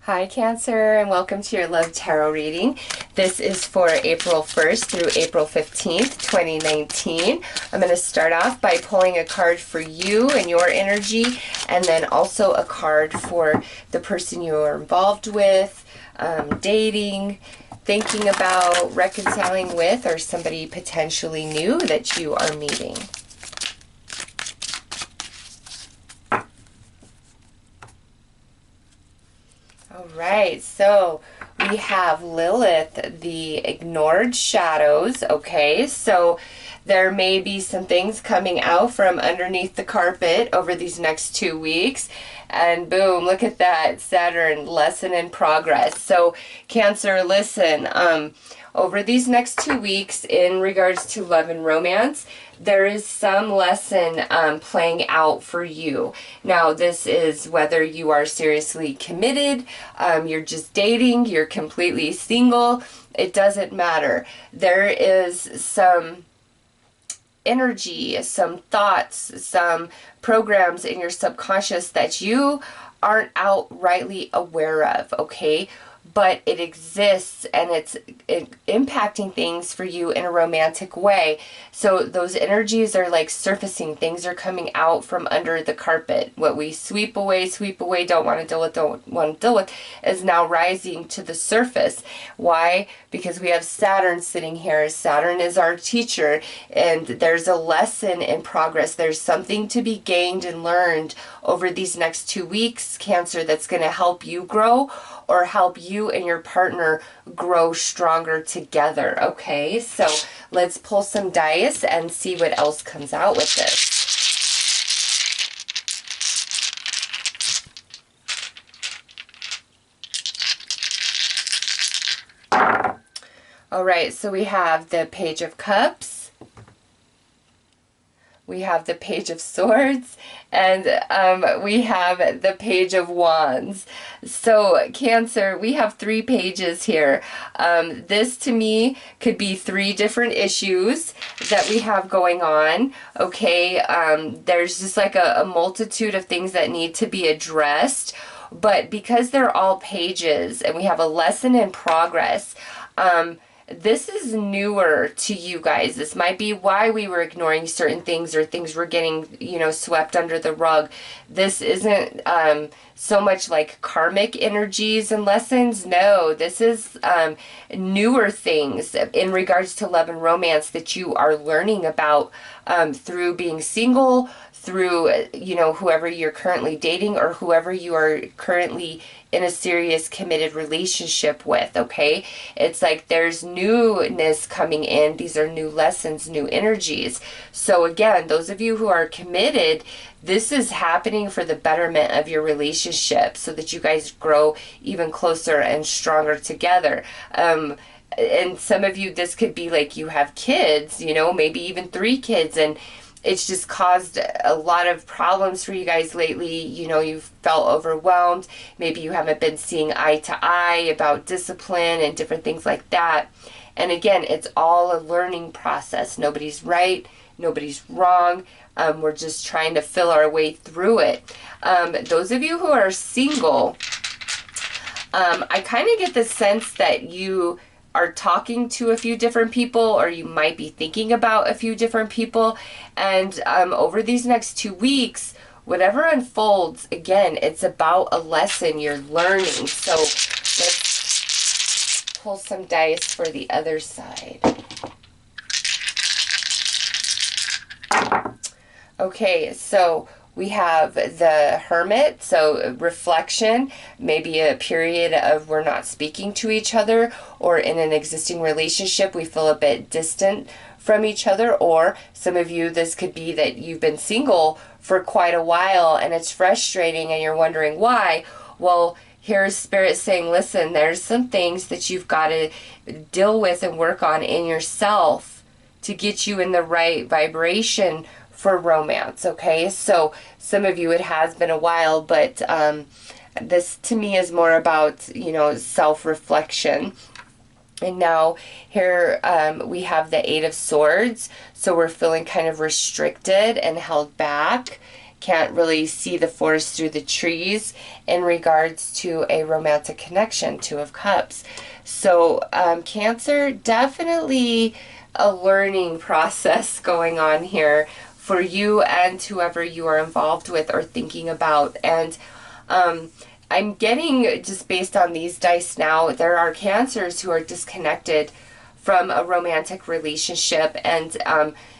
Hi Cancer, and welcome to your Love Tarot reading. This is for April 1st through April 15th, 2019. I'm going to start off by pulling a card for you and your energy, and then also a card for the person you are involved with, dating, thinking about, reconciling with, or somebody potentially new that you are meeting. All right, so we have Lilith, the ignored shadows, okay? So there may be some things coming out from underneath the carpet over these next 2 weeks. And boom, look at that, Saturn, lesson in progress. So Cancer, listen, over these next 2 weeks in regards to love and romance, there is some lesson playing out for you. Now, this is whether you are seriously committed, you're just dating, you're completely single, it doesn't matter. There is some energy, some thoughts, some programs in your subconscious that you aren't outrightly aware of, okay? But it exists and it's impacting things for you in a romantic way. So those energies are like surfacing. Things are coming out from under the carpet. What we sweep away, don't want to deal with, is now rising to the surface. Why? Because we have Saturn sitting here. Saturn is our teacher, and there's a lesson in progress. There's something to be gained and learned over these next 2 weeks, Cancer, that's going to help you grow or help you and your partner grow stronger together, okay? So let's pull some dice and see what else comes out with this. All right, so we have the Page of Cups, we have the Page of Swords, and we have the Page of Wands. So Cancer, we have 3 pages here. This to me could be 3 different issues that we have going on, okay? There's just like a multitude of things that need to be addressed, but because they're all pages and we have a lesson in progress, this is newer to you guys. This might be why we were ignoring certain things, or things were getting, swept under the rug. This isn't so much like karmic energies and lessons. No, this is newer things in regards to love and romance that you are learning about through being single, through, whoever you're currently dating, or whoever you are currently in a serious committed relationship with, okay? It's like there's newness coming in. These are new lessons, new energies. So again, those of you who are committed, this is happening for the betterment of your relationship so that you guys grow even closer and stronger together. And some of you, this could be like you have kids, maybe even 3 kids, and it's just caused a lot of problems for you guys lately. You've felt overwhelmed. Maybe you haven't been seeing eye to eye about discipline and different things like that. And again, it's all a learning process. Nobody's right, nobody's wrong. We're just trying to feel our way through it. Those of you who are single, I kind of get the sense that you are talking to a few different people, or you might be thinking about a few different people. And over these next 2 weeks, whatever unfolds, again, it's about a lesson you're learning. So let's pull some dice for the other side. Okay, so we have the Hermit, so reflection, maybe a period of we're not speaking to each other, or in an existing relationship we feel a bit distant from each other. Or some of you, this could be that you've been single for quite a while and it's frustrating and you're wondering why. Well, here's Spirit saying, listen, there's some things that you've got to deal with and work on in yourself to get you in the right vibration for romance, okay? So some of you, it has been a while, but this to me is more about, self-reflection. And now here we have the 8 of Swords, so we're feeling kind of restricted and held back. can't really see the forest through the trees in regards to a romantic connection, Two of Cups. So Cancer, definitely a learning process going on here for you and whoever you are involved with or thinking about. And I'm getting, just based on these dice now, there are Cancers who are disconnected from a romantic relationship, and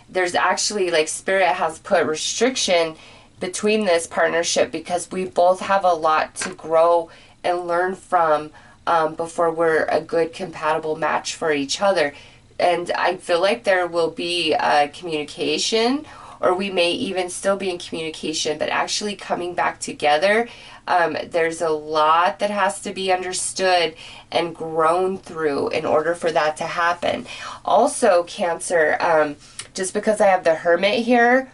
there's actually, like, Spirit has put restriction between this partnership because we both have a lot to grow and learn from before we're a good compatible match for each other. And I feel like there will be communication, or we may even still be in communication, but actually coming back together. There's a lot that has to be understood and grown through in order for that to happen. Also, Cancer, just because I have the Hermit here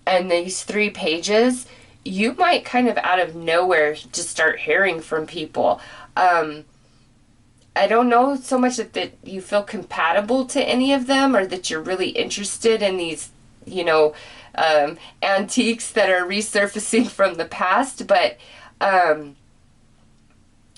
and these 3 pages, you might kind of out of nowhere just start hearing from people. I don't know so much that you feel compatible to any of them, or that you're really interested in these, you know, antiques that are resurfacing from the past, but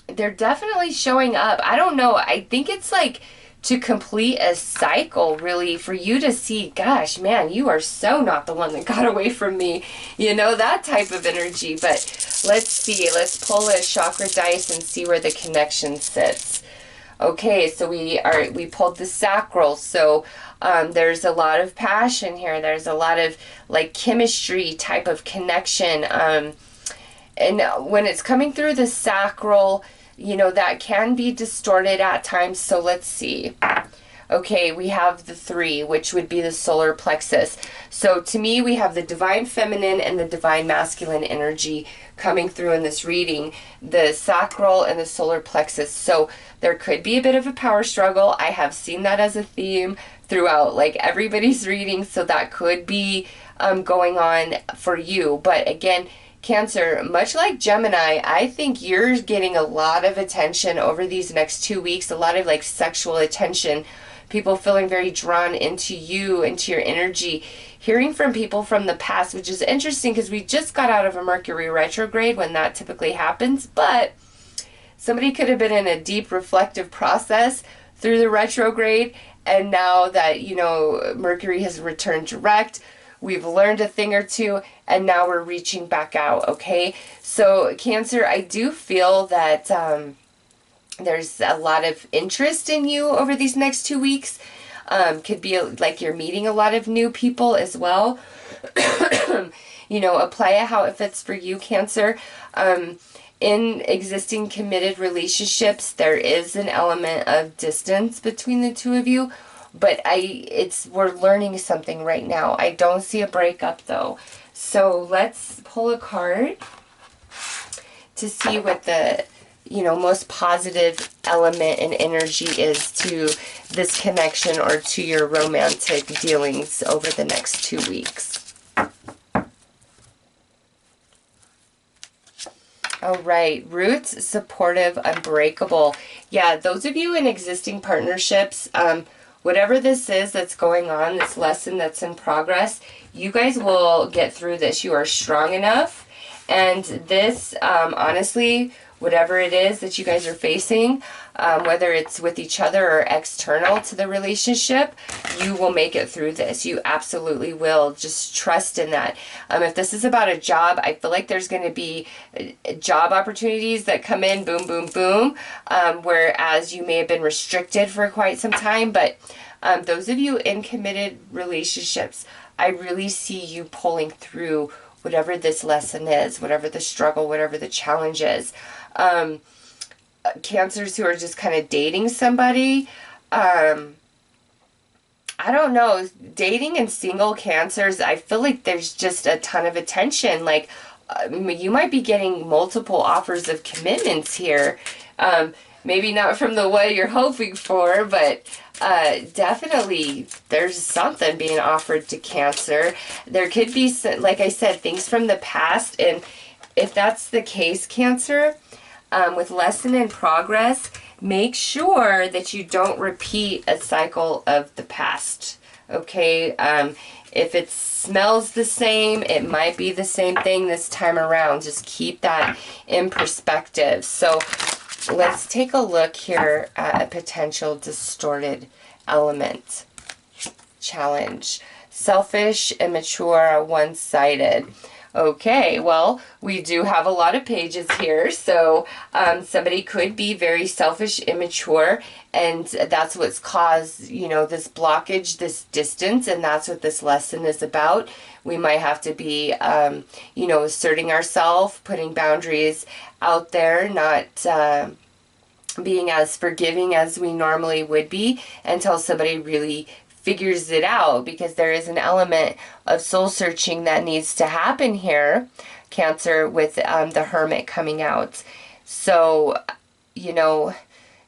they're definitely showing up. I don't know. I think it's like to complete a cycle, really, for you to see, gosh, man, you are so not the one that got away from me. You know, that type of energy. But let's see. Let's pull a chakra dice and see where the connection sits. Okay, so we pulled the sacral. So there's a lot of passion here. There's a lot of, like, chemistry type of connection. And when it's coming through the sacral, you know, that can be distorted at times. So let's see. Okay, we have the 3, which would be the solar plexus. So to me, we have the divine feminine and the divine masculine energy coming through in this reading, the sacral and the solar plexus. So there could be a bit of a power struggle. I have seen that as a theme throughout, like, everybody's reading. So that could be going on for you. But again, Cancer, much like Gemini, I think you're getting a lot of attention over these next 2 weeks, a lot of, like, sexual attention, people feeling very drawn into you, into your energy, hearing from people from the past, which is interesting because we just got out of a Mercury retrograde when that typically happens, but somebody could have been in a deep reflective process through the retrograde, and now that, you know, Mercury has returned direct, we've learned a thing or two, and now we're reaching back out, okay? So, Cancer, I do feel that there's a lot of interest in you over these next 2 weeks. Could be like you're meeting a lot of new people as well. You know, apply it how it fits for you, Cancer. In existing committed relationships, there is an element of distance between the two of you. But we're learning something right now. I don't see a breakup though. So let's pull a card to see what the, you know, most positive element and energy is to this connection or to your romantic dealings over the next 2 weeks. All right, roots, supportive, unbreakable. Yeah, those of you in existing partnerships, whatever this is that's going on, this lesson that's in progress, you guys will get through this. You are strong enough. And this, honestly, whatever it is that you guys are facing, whether it's with each other or external to the relationship, you will make it through this. You absolutely will. Just trust in that. If this is about a job, I feel like there's going to be job opportunities that come in, boom, boom, boom, whereas you may have been restricted for quite some time. But those of you in committed relationships, I really see you pulling through whatever this lesson is, whatever the struggle, whatever the challenge is. Cancers who are just kind of dating somebody, I don't know, dating and single Cancers, I feel like there's just a ton of attention. Like, you might be getting multiple offers of commitments here. Maybe not from the one you're hoping for, but definitely there's something being offered to Cancer. There could be, like I said, things from the past, and if that's the case, Cancer, with lesson in progress, make sure that you don't repeat a cycle of the past. Okay, if it smells the same, it might be the same thing this time around. Just keep that in perspective. So let's take a look here at a potential distorted element. Challenge. Selfish, immature, one-sided. Okay, well, we do have a lot of pages here, so somebody could be very selfish, immature, and that's what's caused, you know, this blockage, this distance, and that's what this lesson is about. We might have to be, you know, asserting ourselves, putting boundaries out there, not being as forgiving as we normally would be until somebody really figures it out, because there is an element of soul searching that needs to happen here, Cancer, with the Hermit coming out. So, you know,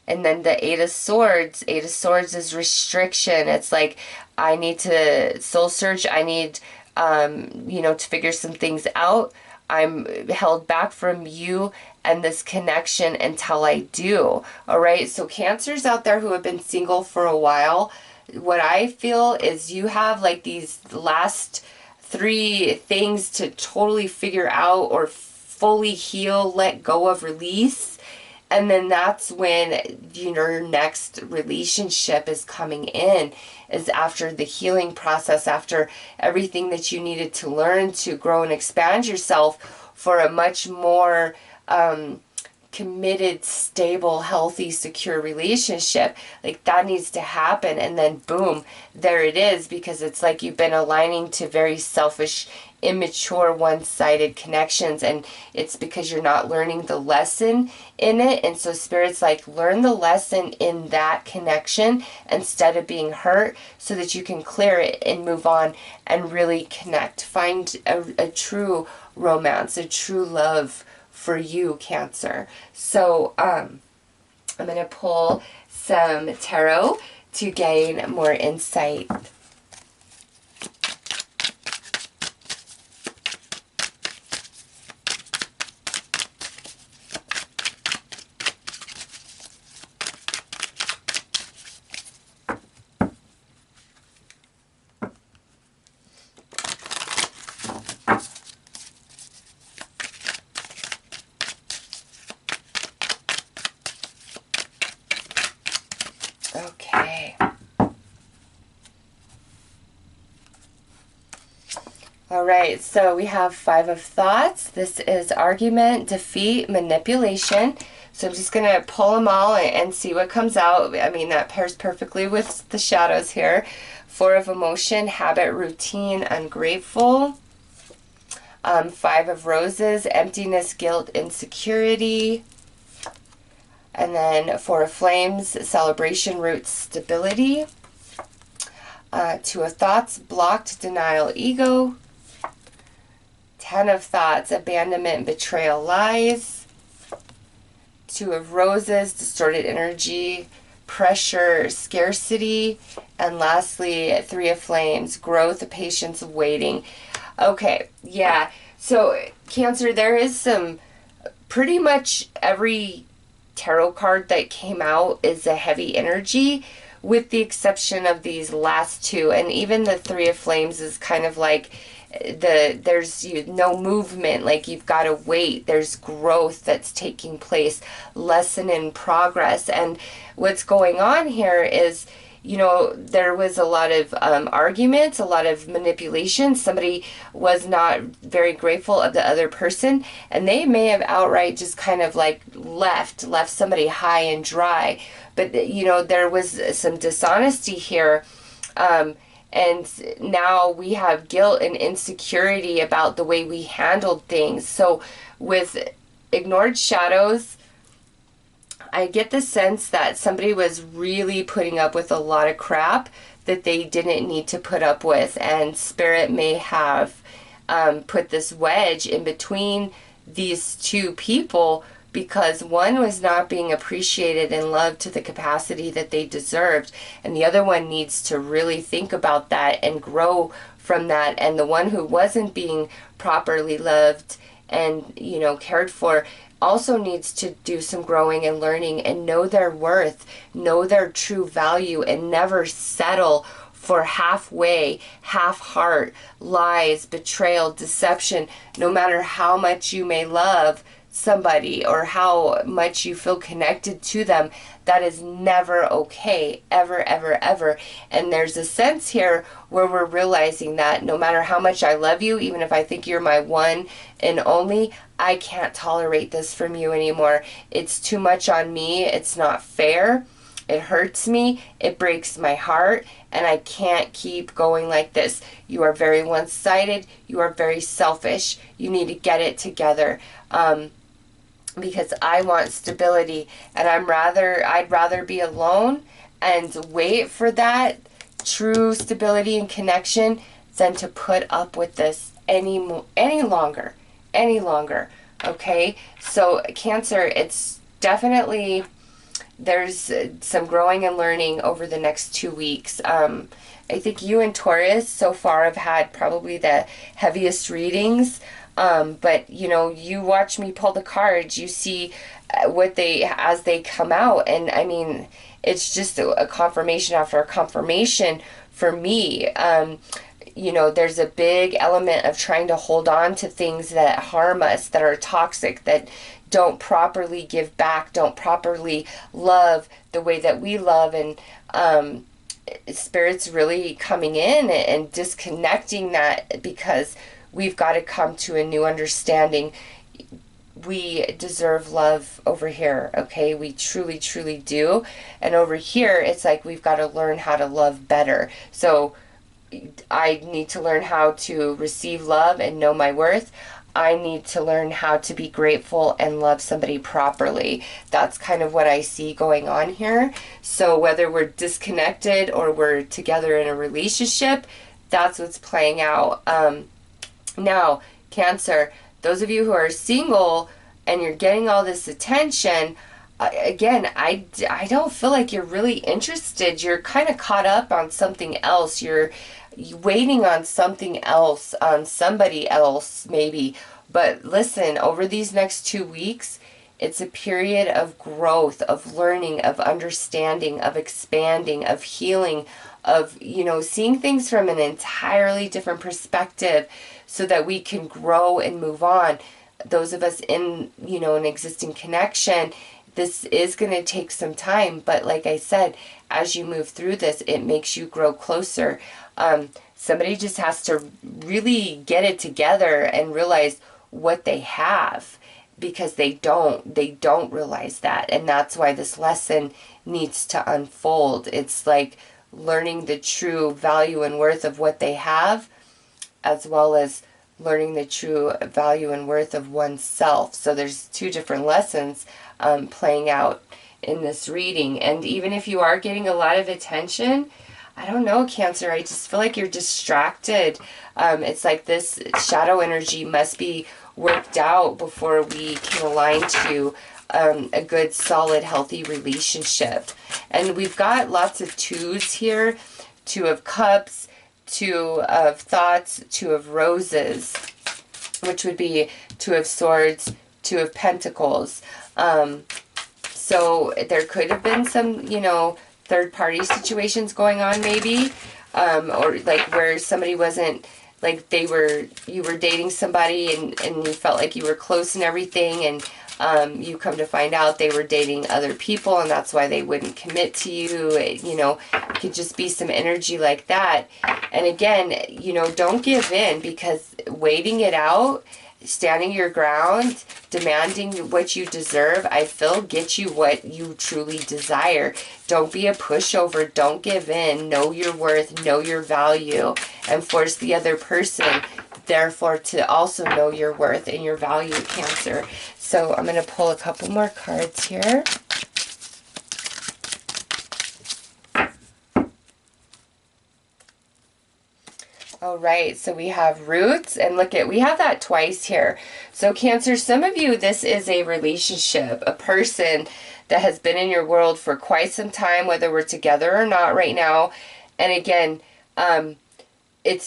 and then the Eight of Swords. Eight of Swords is restriction. It's like, I need to soul search. I need, you know, to figure some things out. I'm held back from you and this connection until I do. All right. So Cancers out there who have been single for a while, what I feel is you have like these last 3 things to totally figure out or fully heal, let go of, release. And then that's when your next relationship is coming in, is after the healing process, after everything that you needed to learn to grow and expand yourself for a much more committed, stable, healthy, secure relationship. Like that needs to happen, and then boom, there it is, because it's like you've been aligning to very selfish, immature, one-sided connections, and it's because you're not learning the lesson in it. And so Spirit's like, learn the lesson in that connection instead of being hurt, so that you can clear it and move on and really connect, find a true romance, a true love for you, Cancer. So I'm going to pull some tarot to gain more insight. Okay. All right, so we have 5 of Thoughts. This is argument, defeat, manipulation. So I'm just going to pull them all and see what comes out. I mean, that pairs perfectly with the shadows here. 4 of Emotion, habit, routine, ungrateful. 5 of Roses, emptiness, guilt, insecurity. And then 4 of Flames, celebration, roots, stability. 2 of Thoughts, blocked, denial, ego. 10 of Thoughts, abandonment, betrayal, lies. 2 of Roses, distorted energy, pressure, scarcity. And lastly, 3 of Flames, growth, patience, waiting. Okay, yeah. So, Cancer, there is some, pretty much every tarot card that came out is a heavy energy, with the exception of these last 2. And even the 3 of Flames is kind of like there's no movement, like you've got to wait. There's growth that's taking place, lesson in progress. And what's going on here is, you know, there was a lot of arguments, a lot of manipulation. Somebody was not very grateful of the other person, and they may have outright just kind of like left somebody high and dry. But, you know, there was some dishonesty here. And now we have guilt and insecurity about the way we handled things. So with ignored shadows, I get the sense that somebody was really putting up with a lot of crap that they didn't need to put up with. And Spirit may have put this wedge in between these 2 people, because one was not being appreciated and loved to the capacity that they deserved, and the other one needs to really think about that and grow from that. And the one who wasn't being properly loved and, you know, cared for also needs to do some growing and learning and know their worth, know their true value, and never settle for halfway, half heart, lies, betrayal, deception. No matter how much you may love somebody or how much you feel connected to them, that is never okay, ever, ever, ever. And there's a sense here where we're realizing that no matter how much I love you, even if I think you're my one and only, I can't tolerate this from you anymore. It's too much on me. It's not fair. It hurts me. It breaks my heart. And I can't keep going like this. You are very one-sided. You are very selfish. You need to get it together. Because I want stability, and I'd rather be alone and wait for that true stability and connection than to put up with this any longer. Okay, so Cancer, it's definitely, there's some growing and learning over the next 2 weeks. I think you and Taurus so far have had probably the heaviest readings. But you know, you watch me pull the cards, you see what as they come out, and I mean, it's just a confirmation after a confirmation for me. You know, there's a big element of trying to hold on to things that harm us, that are toxic, that don't properly give back, don't properly love the way that we love, and Spirit's really coming in and disconnecting that, because we've got to come to a new understanding. We deserve love over here, okay? We truly, truly do. And over here, it's like we've got to learn how to love better. So I need to learn how to receive love and know my worth. I need to learn how to be grateful and love somebody properly. That's kind of what I see going on here. So whether we're disconnected or we're together in a relationship, that's what's playing out. Now, Cancer, those of you who are single and you're getting all this attention, again, I don't feel like you're really interested. You're kind of caught up on something else. You're waiting on something else, on somebody else maybe. But listen, over these next 2 weeks, it's a period of growth, of learning, of understanding, of expanding, of healing, of, you know, seeing things from an entirely different perspective so that we can grow and move on. Those of us in, you know, an existing connection, this is going to take some time. But like I said, as you move through this, it makes you grow closer. Somebody just has to really get it together and realize what they have, because they don't realize that. And that's why this lesson needs to unfold. It's like learning the true value and worth of what they have, as well as learning the true value and worth of oneself. So there's 2 different lessons playing out in this reading. And even if you are getting a lot of attention, I don't know, Cancer, I just feel like you're distracted. It's like this shadow energy must be worked out before we can align to a good, solid, healthy relationship. And we've got lots of 2s here. 2 of Cups, 2 of Thoughts, 2 of Roses, which would be 2 of Swords, 2 of Pentacles. So there could have been some, you know, third-party situations going on maybe, or like where somebody wasn't, like you were dating somebody and you felt like you were close and everything, and you come to find out they were dating other people, and that's why they wouldn't commit to you. You know, it could just be some energy like that. And again, you know, don't give in, because waiting it out, standing your ground, demanding what you deserve, I feel, get you what you truly desire. Don't be a pushover. Don't give in. Know your worth, know your value, and force the other person, therefore, to also know your worth and your value, Cancer. So I'm going to pull a couple more cards here. All right, so we have Roots, and look at, we have that twice here. So Cancer, some of you, this is a relationship, a person that has been in your world for quite some time, whether we're together or not right now. And again,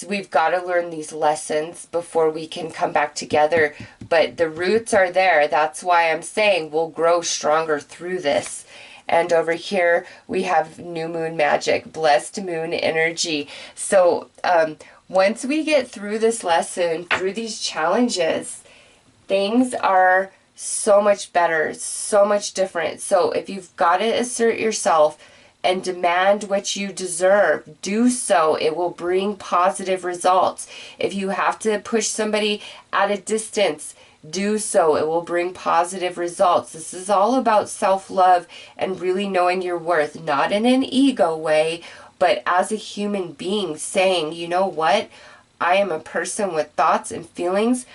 we've got to learn these lessons before we can come back together. But the roots are there. That's why I'm saying we'll grow stronger through this. And over here, we have new moon magic, blessed moon energy. So once we get through this lesson, through these challenges, things are so much better, so much different. So if you've got to assert yourself and demand what you deserve, do so. It will bring positive results. If you have to push somebody at a distance, do so. It will bring positive results. This is all about self-love and really knowing your worth, not in an ego way, but as a human being saying, you know what? I am a person with thoughts and feelings.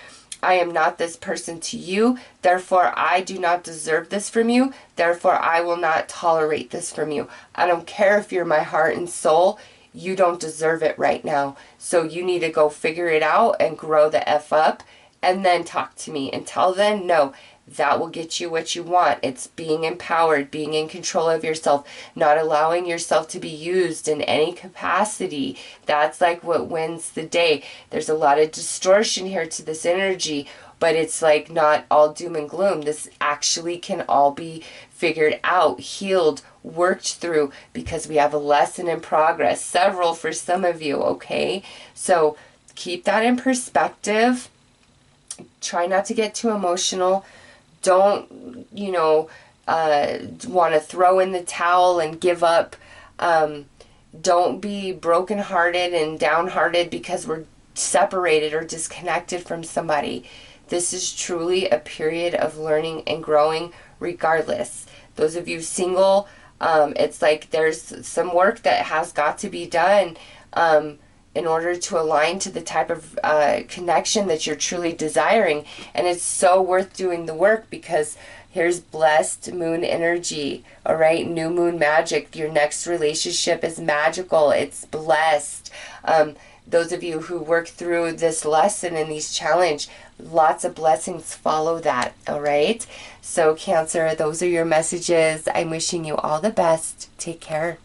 I am not this person to you. Therefore, I do not deserve this from you. Therefore, I will not tolerate this from you. I don't care if you're my heart and soul. You don't deserve it right now. So you need to go figure it out and grow the F up and then talk to me. Until then, no. That will get you what you want. It's being empowered, being in control of yourself, not allowing yourself to be used in any capacity. That's like what wins the day. There's a lot of distortion here to this energy, but it's like not all doom and gloom. This actually can all be figured out, healed, worked through, because we have a lesson in progress, several for some of you, okay? So keep that in perspective. Try not to get too emotional. Don't, want to throw in the towel and give up. Don't be brokenhearted and downhearted because we're separated or disconnected from somebody. This is truly a period of learning and growing regardless. Those of you single, it's like there's some work that has got to be done in order to align to the type of connection that you're truly desiring. And it's so worth doing the work because here's blessed moon energy, all right? New moon magic. Your next relationship is magical. It's blessed. Those of you who work through this lesson and these challenge, lots of blessings follow that, all right? So Cancer, those are your messages. I'm wishing you all the best. Take care.